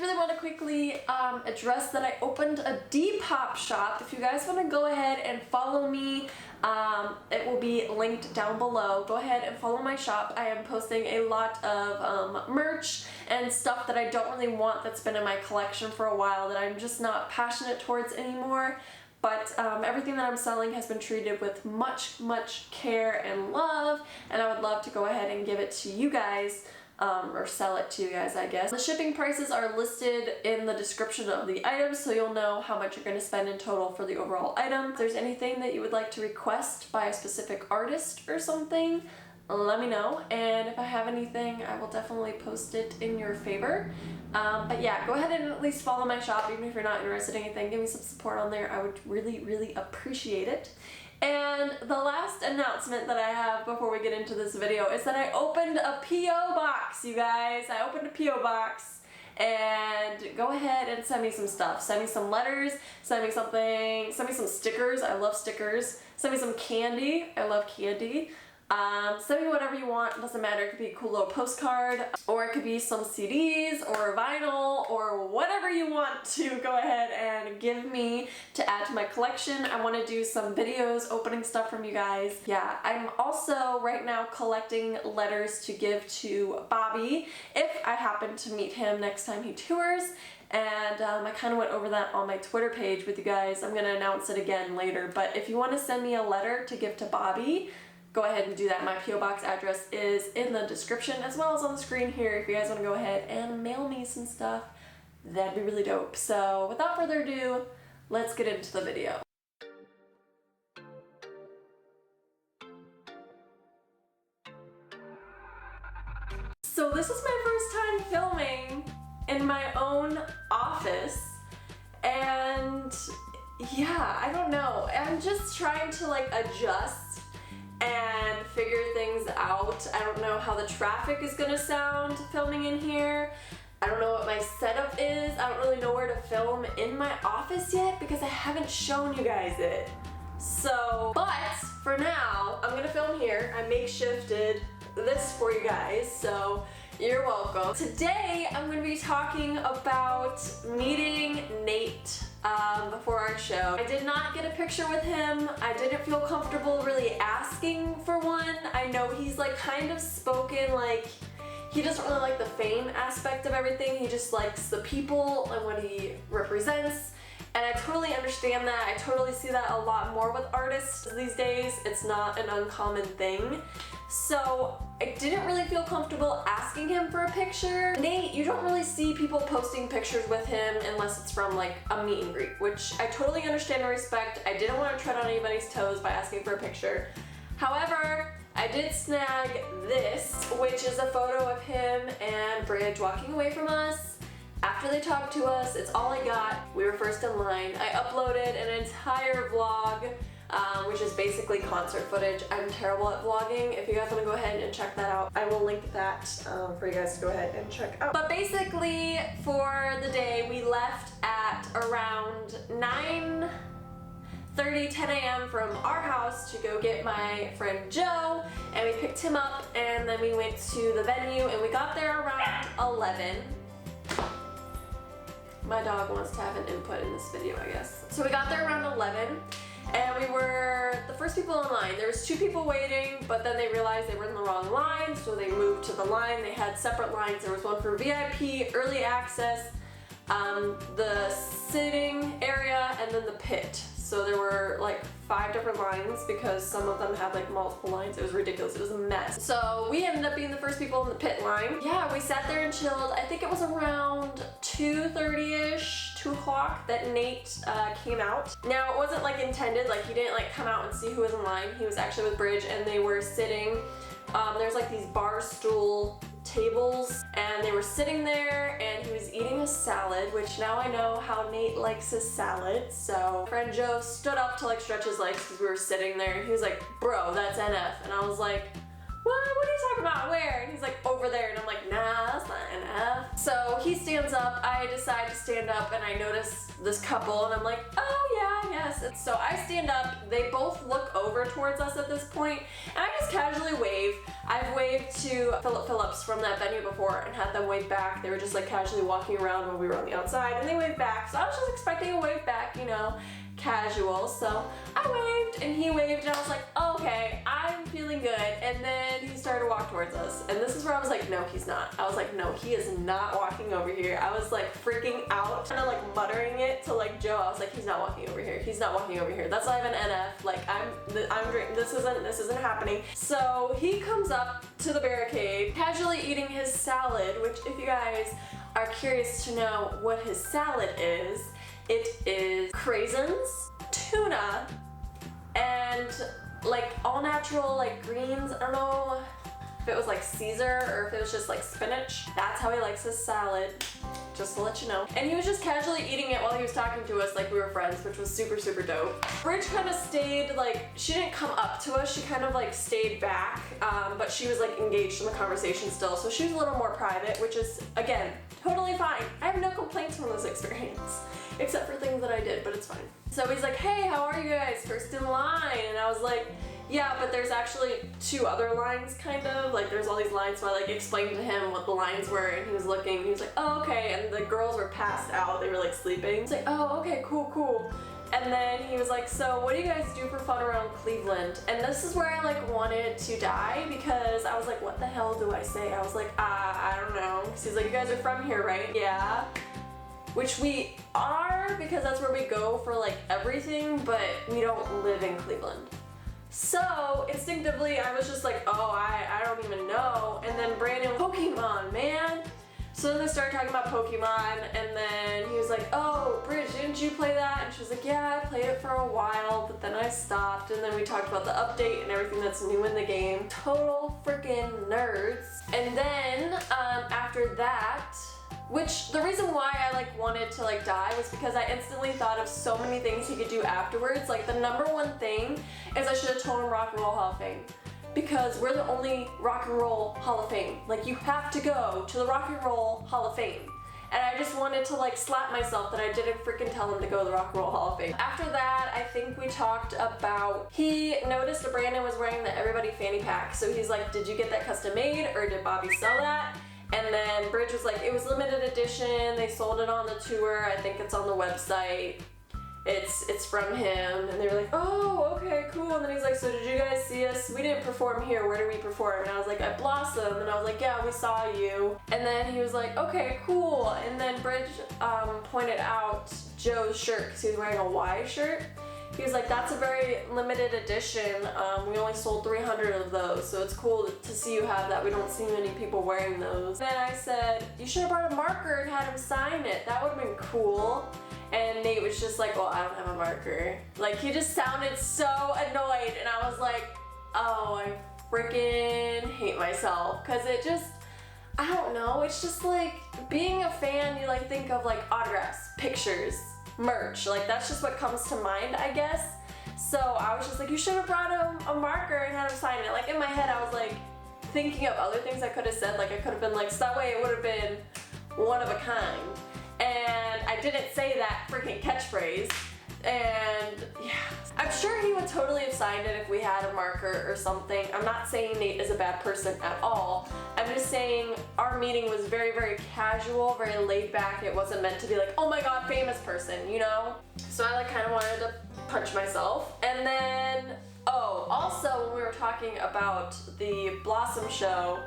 really want to quickly address that I opened a Depop shop. If you guys want to go ahead and follow me, it will be linked down below. Go ahead and follow my shop. I am posting a lot of merch and stuff that I don't really want that's been in my collection for a while that I'm just not passionate towards anymore. But everything that I'm selling has been treated with much care and love, and I would love to go ahead and give it to you guys, or sell it to you guys, I guess. The shipping prices are listed in the description of the items, so you'll know how much you're going to spend in total for the overall item. If there's anything that you would like to request by a specific artist or something, let me know, and if I have anything, I will definitely post it in your favor. But yeah, go ahead and at least follow my shop, even if you're not interested in anything. Give me some support on there. I would really appreciate it. And the last announcement that I have before we get into this video is that I opened a P.O. box, you guys. I opened a P.O. box, and go ahead and send me some stuff. Send me some letters, send me something, send me some stickers. I love stickers. Send me some candy. I love candy. Send me whatever you want, it doesn't matter. It could be a cool little postcard, or it could be some CDs or vinyl or whatever you want to go ahead and give me to add to my collection. I want to do some videos opening stuff from you guys. Yeah, I'm also right now collecting letters to give to Bobby if I happen to meet him next time he tours. And I kind of went over that on my Twitter page with you guys. I'm going to announce it again later, but if you want to send me a letter to give to Bobby, go ahead and do that. My P.O. box address is in the description as well as on the screen here. If you guys want to go ahead and mail me some stuff, that'd be really dope. So without further ado, let's get into the video. So this is my first time filming in my own office, and yeah, I don't know. I'm just trying to like adjust and figure things out. I don't know how the traffic is gonna sound filming in here. I don't know what my setup is. I don't really know where to film in my office yet because I haven't shown you guys it. So, but for now, I'm gonna film here. I makeshifted this for you guys, so you're welcome. Today, I'm gonna be talking about meeting Nate before our show. I did not get a picture with him. I didn't feel comfortable really asking for one. I know he's like kind of spoken like he doesn't really like the fame aspect of everything. He just likes the people and what he represents. And I totally understand that. I totally see that a lot more with artists these days. It's not an uncommon thing. So I didn't really feel comfortable asking him for a picture. Nate, you don't really see people posting pictures with him unless it's from like a meet and greet, which I totally understand and respect. I didn't want to tread on anybody's toes by asking for a picture. However, I did snag this, which is a photo of him and Bridge walking away from us. After they talked to us, it's all I got. We were first in line. I uploaded an entire vlog, which is basically concert footage. I'm terrible at vlogging. If you guys want to go ahead and check that out, I will link that for you guys to go ahead and check out. But basically, for the day, we left at around 9:30, 10 a.m. from our house to go get my friend Joe, and we picked him up, and then we went to the venue, and we got there around 11. My dog wants to have an input in this video, I guess. So we got there around 11, and we were the first people in line. There was 2 people waiting, but then they realized they were in the wrong line, so they moved to the line. They had separate lines. There was one for VIP, early access, the sitting area, and then the pit. So there were like 5 different lines because some of them had like multiple lines. It was ridiculous. It was a mess. So we ended up being the first people in the pit line. Yeah, we sat there and chilled. I think it was around 2:30ish, 2 o'clock that Nate came out. Now it wasn't like intended, like he didn't like come out and see who was in line. He was actually with Bridge, and they were sitting. There's like these bar stool tables, and they were sitting there, and he was eating a salad, which now I know how Nate likes his salad. So friend Joe stood up to like stretch his legs because we were sitting there, and he was like, bro, that's NF. And I was like, what are you talking about? Where? And he's like, over there. And I'm like, nah, that's not NF. So he stands up, I decide to stand up, and I notice this couple, and I'm like, oh yeah, yes. And so I stand up, they both look over towards us at this point, and I just casually wave. I've waved to Philip Phillips from that venue before and had them wave back. They were just like casually walking around when we were on the outside, and they waved back. So I was just expecting a wave back, you know, casual. So I waved and he waved, and I was like, oh, okay, I'm feeling good. And then he started to walk towards us, and this is where I was like, no, he's not. I was like, no, he is not walking over here. I was like freaking out, kind of like muttering it to like Joe. I was like, he's not walking over here. He's not walking over here. That's not even NF. Like this isn't happening. So he comes up to the barricade, casually eating his salad, which if you guys are curious to know what his salad is, it is craisins, tuna, and like all natural like greens. I don't know if it was like Caesar or if it was just like spinach. That's how he likes his salad, just to let you know. And he was just casually eating it while he was talking to us like we were friends, which was super, super dope. Bridge kind of stayed, like, she didn't come up to us, she kind of like stayed back, but she was like engaged in the conversation still, so she was a little more private, which is, again, totally fine. I have no complaints from this experience, except for things that I did, but it's fine. So he's like, hey, how are you guys? First in line. And I was like, yeah, but there's actually 2 other lines, kind of. Like, there's all these lines, so I like explained to him what the lines were, and he was looking, and he was like, oh, okay. And the girls were passed out, they were like sleeping. It's like, oh, okay, cool, cool. And then he was like, so what do you guys do for fun around Cleveland? And this is where I like wanted to die, because I was like, what the hell do I say? I was like, I don't know. Because he's like, you guys are from here, right? Yeah. Which we are, because that's where we go for like everything, but we don't live in Cleveland. So instinctively I was just like, oh, I don't even know. And then Brandon, Pokemon, man. So then they started talking about Pokemon, and then he was like, oh, Bridge, didn't you play that? And she was like, yeah, I played it for a while, but then I stopped. And then we talked about the update and everything that's new in the game. Total freaking nerds. And then after that, which the reason why I like wanted to like die was because I instantly thought of so many things he could do afterwards. Like the number one thing is I should have told him Rock and Roll Hall of Fame, because we're the only Rock and Roll Hall of Fame. Like, you have to go to the Rock and Roll Hall of Fame. And I just wanted to like slap myself that I didn't freaking tell him to go to the Rock and Roll Hall of Fame. After that, I think we talked about, he noticed that Brandon was wearing the Everybody fanny pack. So he's like, did you get that custom made, or did Bobby sell that? And then Bridge was like, it was limited edition, they sold it on the tour, I think it's on the website, it's from him. And they were like, oh, okay, cool. And then he's like, so did you guys see us? We didn't perform here, where did we perform? And I was like, at Blossom. And I was like, yeah, we saw you. And then he was like, okay, cool. And then Bridge pointed out Joe's shirt, because he was wearing a Y shirt. He was like, that's a very limited edition. We only sold 300 of those, so it's cool to see you have that. We don't see many people wearing those. Then I said, you should have brought a marker and had him sign it. That would have been cool. And Nate was just like, well, I don't have a marker. Like, he just sounded so annoyed, and I was like, oh, I freaking hate myself. Because it just, I don't know, it's just like, being a fan, you like think of like autographs, pictures, merch, like that's just what comes to mind, I guess. So I was just like, you should have brought him a marker and had him sign it. Like in my head I was like thinking of other things I could have said, like I could have been like, so that way it would have been one of a kind. And I didn't say that freaking catchphrase. And yeah, I'm sure he would totally have signed it if we had a marker or something. I'm not saying Nate is a bad person at all. I'm just saying our meeting was very, very casual, very laid back. It wasn't meant to be like, oh my god, famous person, you know? So I like kind of wanted to punch myself. And then, oh, also when we were talking about the Blossom show,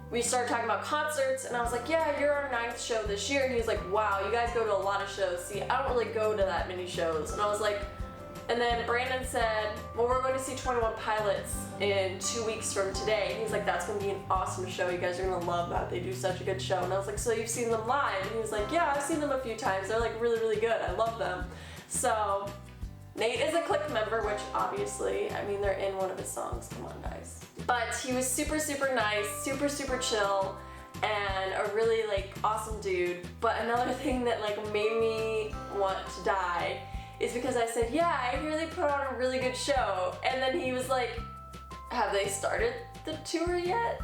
we started talking about concerts, and I was like, yeah, you're our 9th show this year. And he was like, wow, you guys go to a lot of shows. See, I don't really go to that many shows. And I was like, and then Brandon said, well, we're going to see 21 Pilots in 2 weeks from today. And he's like, that's going to be an awesome show. You guys are going to love that. They do such a good show. And I was like, so you've seen them live? And he was like, yeah, I've seen them a few times. They're like really, really good. I love them. So Nate is a Click member, which obviously, I mean, they're in one of his songs. Come on, guys. But he was super, super nice, super, super chill, and a really like awesome dude. But another thing that like made me want to die is because I said, yeah, I hear they put on a really good show. And then he was like, have they started the tour yet.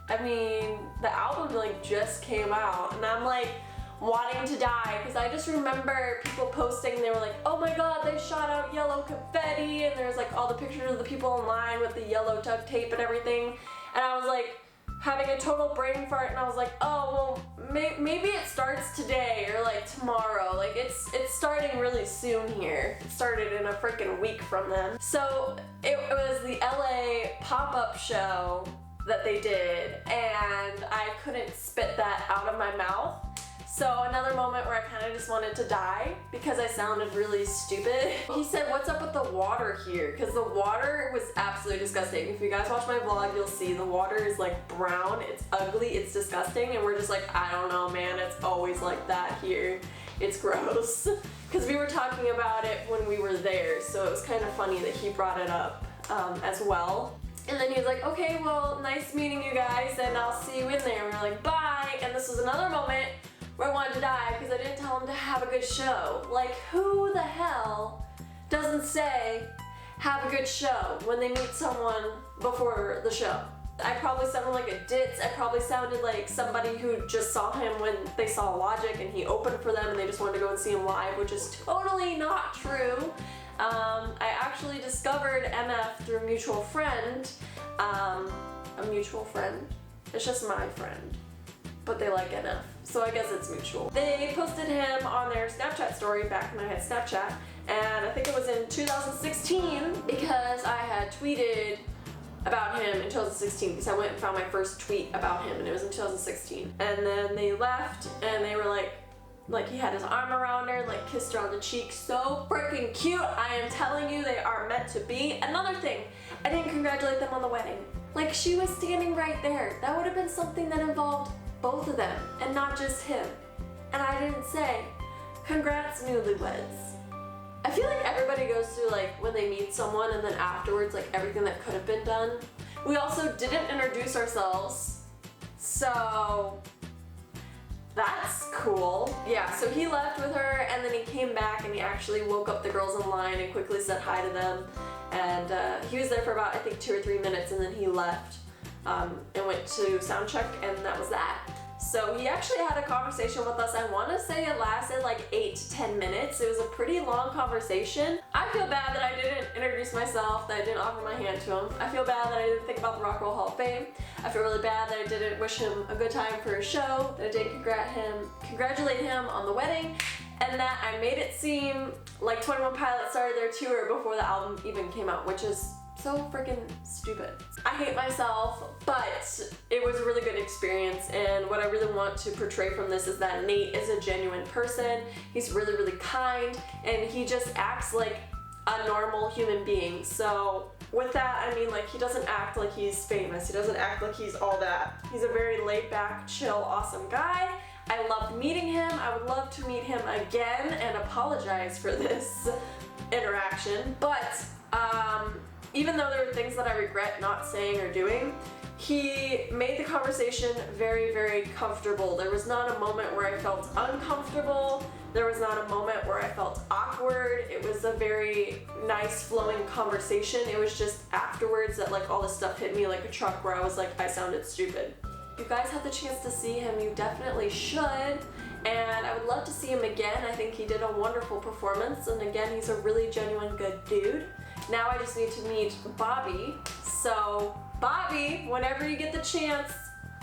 I mean, the album like just came out and I'm like wanting to die because I just remember people posting, they were like, oh my god, they shot out yellow confetti, and there's like all the pictures of the people in line with the yellow duct tape and everything, and I was like having a total brain fart, and I was like, oh well, maybe it starts today or like tomorrow, like it's starting really soon here. It started in a freaking week from then. So it was the LA pop-up show that they did, and I couldn't spit that out of my mouth. So another moment where I kind of just wanted to die because I sounded really stupid. He said, what's up with the water here? Because the water was absolutely disgusting. If you guys watch my vlog, you'll see the water is like brown, it's ugly, it's disgusting, and we're just like, I don't know, man, it's always like that here. It's gross. Because we were talking about it when we were there, so it was kind of funny that he brought it up as well. And then he was like, okay, well, nice meeting you guys, and I'll see you in there. And we were like, bye. And this was another moment where I wanted to die because I didn't tell him to have a good show. Like, who the hell doesn't say, have a good show when they meet someone before the show? I probably sounded like a ditz. I probably sounded like somebody who just saw him when they saw Logic and he opened for them and they just wanted to go and see him live, which is totally not true. I actually discovered MF through a mutual friend. A mutual friend? It's just my friend, but they like NF, so I guess it's mutual. They posted him on their Snapchat story back when I had Snapchat, and I think it was in 2016 because I had tweeted about him in 2016 because I went and found my first tweet about him, and it was in 2016. And then they left and they were like he had his arm around her, like kissed her on the cheek. So freaking cute. I am telling you, they are meant to be. Another thing, I didn't congratulate them on the wedding. Like, she was standing right there. That would have been something that involved both of them and not just him. And I didn't say, congrats newlyweds. I feel like everybody goes through like when they meet someone and then afterwards like everything that could have been done. We also didn't introduce ourselves, so that's cool. Yeah, so he left with her and then he came back and he actually woke up the girls in line and quickly said hi to them. And he was there for about, I think, 2 or 3 minutes, and then he left and went to sound check, and that was that. So he actually had a conversation with us. I want to say it lasted like 8 to 10 minutes. It was a pretty long conversation. I feel bad that I didn't introduce myself, that I didn't offer my hand to him. I feel bad that I didn't think about the Rock and Roll Hall of Fame. I feel really bad that I didn't wish him a good time for his show, that I didn't congratulate him on the wedding, and that I made it seem like 21 Pilots started their tour before the album even came out, which is so freaking stupid. I hate myself, but it was a really good experience, and what I really want to portray from this is that Nate is a genuine person. He's really, really kind, and he just acts like a normal human being. So with that, I mean, like, he doesn't act like he's famous. He doesn't act like he's all that. He's a very laid back, chill, awesome guy. I loved meeting him. I would love to meet him again and apologize for this interaction. But even though there were things that I regret not saying or doing, he made the conversation very, very comfortable. There was not a moment where I felt uncomfortable. There was not a moment where I felt awkward. It was a very nice flowing conversation. It was just afterwards that like all this stuff hit me like a truck where I was like, I sounded stupid. If you guys have the chance to see him, you definitely should. And I would love to see him again. I think he did a wonderful performance. And again, he's a really genuine good dude. Now I just need to meet Bobby. So Bobby, whenever you get the chance,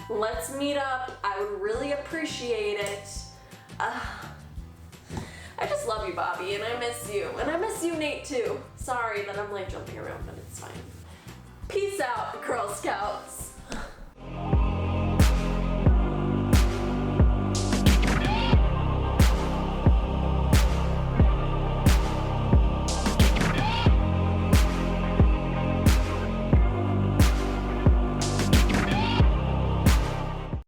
let's meet up. I would really appreciate it. I just love you, Bobby, and I miss you. And I miss you, Nate, too. Sorry that I'm like jumping around, but it's fine. Peace out, Girl Scouts.